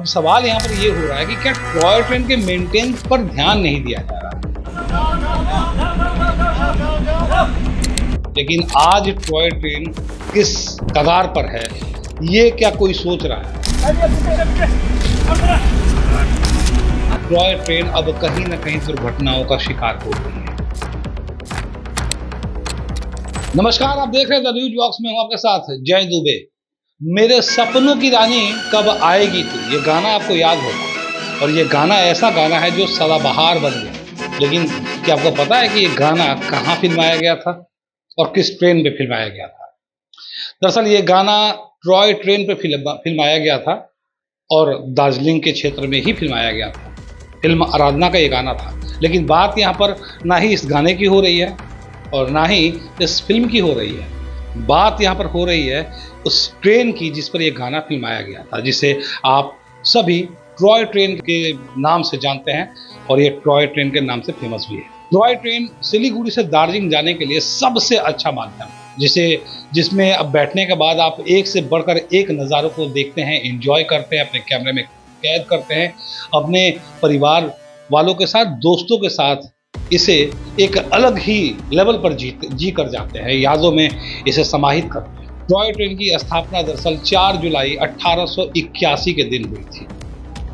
अब सवाल यहाँ पर ये हो रहा है कि क्या टॉय ट्रेन के मेंटेनेंस पर ध्यान नहीं दिया जा रहा। लेकिन आज टॉय ट्रेन किस कगार पर है, ये क्या कोई सोच रहा है? टॉय ट्रेन अब कहीं ना कहीं दुर्घटनाओं का शिकार हो रही है। नमस्कार, आप देख रहे हैं द न्यूज बॉक्स में, हूं आपके साथ जय दुबे। मेरे सपनों की रानी कब आएगी तू, ये गाना आपको याद होगा। और ये गाना ऐसा गाना है जो सदाबहार बन गया। लेकिन क्या आपको पता है कि ये गाना कहाँ फिल्माया गया था और किस ट्रेन पे फिल्माया गया था? दरअसल ये गाना टॉय ट्रेन पे फिल्माया गया था और दार्जिलिंग के क्षेत्र में ही फिल्माया गया था। फिल्म आराधना का ये गाना था। लेकिन बात यहाँ पर ना ही इस गाने की हो रही है और ना ही इस फिल्म की हो रही है। बात यहाँ पर हो रही है उस ट्रेन की जिस पर यह गाना फिल्माया गया था, जिसे आप सभी टॉय ट्रेन के नाम से जानते हैं और ये टॉय ट्रेन के नाम से फेमस भी है। टॉय ट्रेन सिलीगुड़ी से दार्जिलिंग जाने के लिए सबसे अच्छा माध्यम, जिसमें अब बैठने के बाद आप एक से बढ़कर एक नज़ारों को देखते हैं, एंजॉय करते हैं, अपने कैमरे में कैद करते हैं, अपने परिवार वालों के साथ, दोस्तों के साथ इसे एक अलग ही लेवल पर जी कर जाते हैं, यादों में इसे समाहित करते हैं। टॉय ट्रेन की स्थापना दरअसल 4 जुलाई 1881 के दिन हुई थी।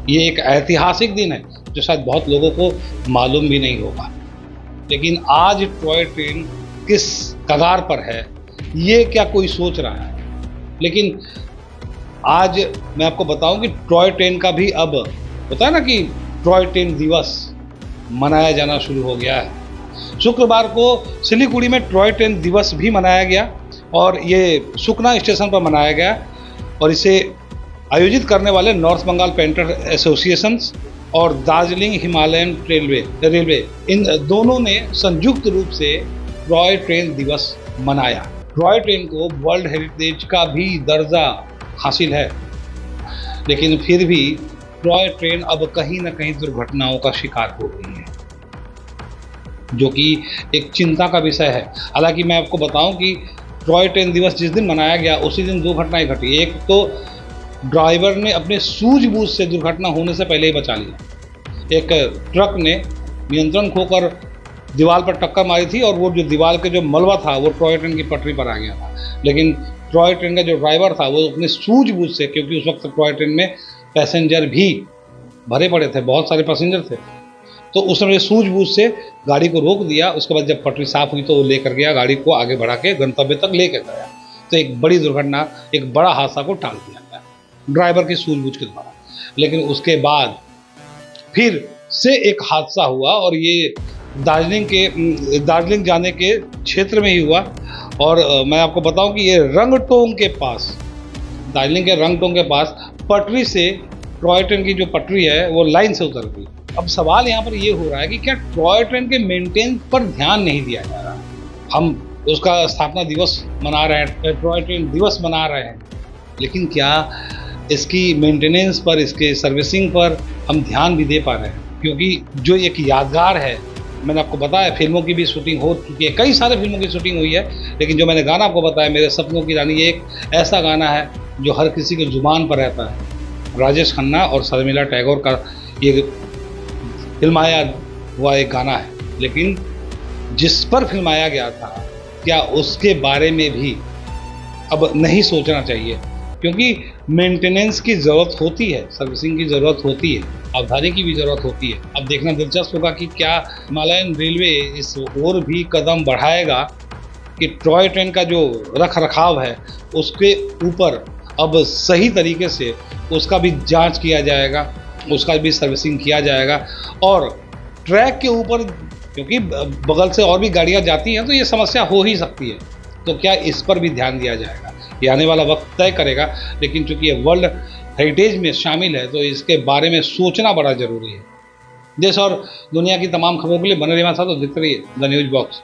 ये एक ऐतिहासिक दिन है जो शायद बहुत लोगों को मालूम भी नहीं होगा। लेकिन आज टॉय ट्रेन किस कगार पर है, ये क्या कोई सोच रहा है? लेकिन आज मैं आपको बताऊं कि टॉय ट्रेन का भी अब होता है ना कि टॉय ट्रेन दिवस मनाया जाना शुरू हो गया है। शुक्रवार को सिलीगुड़ी में टॉय ट्रेन दिवस भी मनाया गया और ये सुकना स्टेशन पर मनाया गया। और इसे आयोजित करने वाले नॉर्थ बंगाल पेंटर एसोसिएशंस और दार्जिलिंग हिमालयन रेलवे इन दोनों ने संयुक्त रूप से टॉय ट्रेन दिवस मनाया। टॉय ट्रेन को वर्ल्ड हेरिटेज का भी दर्जा हासिल है, लेकिन फिर भी टॉय ट्रेन अब कहीं ना कहीं दुर्घटनाओं का शिकार हो रही है, जो कि एक चिंता का विषय है। हालांकि मैं आपको बताऊं कि टॉय ट्रेन दिवस जिस दिन मनाया गया उसी दिन 2 घटनाएं घटी। एक तो ड्राइवर ने अपने सूझबूझ से दुर्घटना होने से पहले ही बचा लिया। एक ट्रक ने नियंत्रण खोकर दीवार पर टक्कर मारी थी और वो जो दीवार के जो मलबा था वो टॉय ट्रेन की पटरी पर आ गया था। लेकिन टॉय ट्रेन का जो ड्राइवर था वो अपने सूझबूझ से, क्योंकि उस वक्त टॉय ट्रेन में पैसेंजर भी भरे पड़े थे, बहुत सारे पैसेंजर थे, तो उसने सूझबूझ से गाड़ी को रोक दिया। उसके बाद जब पटरी साफ हुई तो वो लेकर गया, गाड़ी को आगे बढ़ा के गंतव्य तक लेकर गया। तो एक बड़ी दुर्घटना, एक बड़ा हादसा को टाल दिया गया ड्राइवर की सूझबूझ के द्वारा। लेकिन उसके बाद फिर से एक हादसा हुआ और ये दार्जिलिंग जाने के क्षेत्र में ही हुआ। और मैं आपको बताऊं कि ये रंगटोंग के पास, दार्जिलिंग के रंगटोंग के पास पटरी से टॉय ट्रेन की जो पटरी है वो लाइन से उतर गई। अब सवाल यहाँ पर ये हो रहा है कि क्या टॉय ट्रेन के मेंटेनेंस पर ध्यान नहीं दिया जा रहा? हम उसका स्थापना दिवस मना रहे हैं, टॉय ट्रेन दिवस मना रहे हैं, लेकिन क्या इसकी मेंटेनेंस पर, इसके सर्विसिंग पर हम ध्यान भी दे पा रहे हैं? क्योंकि जो एक यादगार है, मैंने आपको बताया फिल्मों की भी शूटिंग हो चुकी है, कई सारे फिल्मों की शूटिंग हुई है, लेकिन जो मैंने गाना आपको बताया मेरे सपनों की रानी, ये एक ऐसा गाना है जो हर किसी के जुबान पर रहता है। राजेश खन्ना और शर्मिला टैगोर का ये फिल्माया हुआ एक गाना है, लेकिन जिस पर फिल्माया गया था क्या उसके बारे में भी अब नहीं सोचना चाहिए? क्योंकि मेंटेनेंस की ज़रूरत होती है, सर्विसिंग की ज़रूरत होती है, अवधानी की भी ज़रूरत होती है। अब देखना दिलचस्प होगा कि क्या हिमालयन रेलवे इस ओर भी कदम बढ़ाएगा कि टॉय ट्रेन का जो रख रखाव है उसके ऊपर अब सही तरीके से उसका भी जांच किया जाएगा, उसका भी सर्विसिंग किया जाएगा। और ट्रैक के ऊपर, क्योंकि बगल से और भी गाड़ियां जाती हैं तो ये समस्या हो ही सकती है, तो क्या इस पर भी ध्यान दिया जाएगा? ये आने वाला वक्त तय करेगा। लेकिन चूंकि ये वर्ल्ड हेरिटेज में शामिल है तो इसके बारे में सोचना बड़ा जरूरी है। देश और दुनिया की तमाम खबरों के लिए बने रहना था तो देखते रहिए द न्यूज बॉक्स।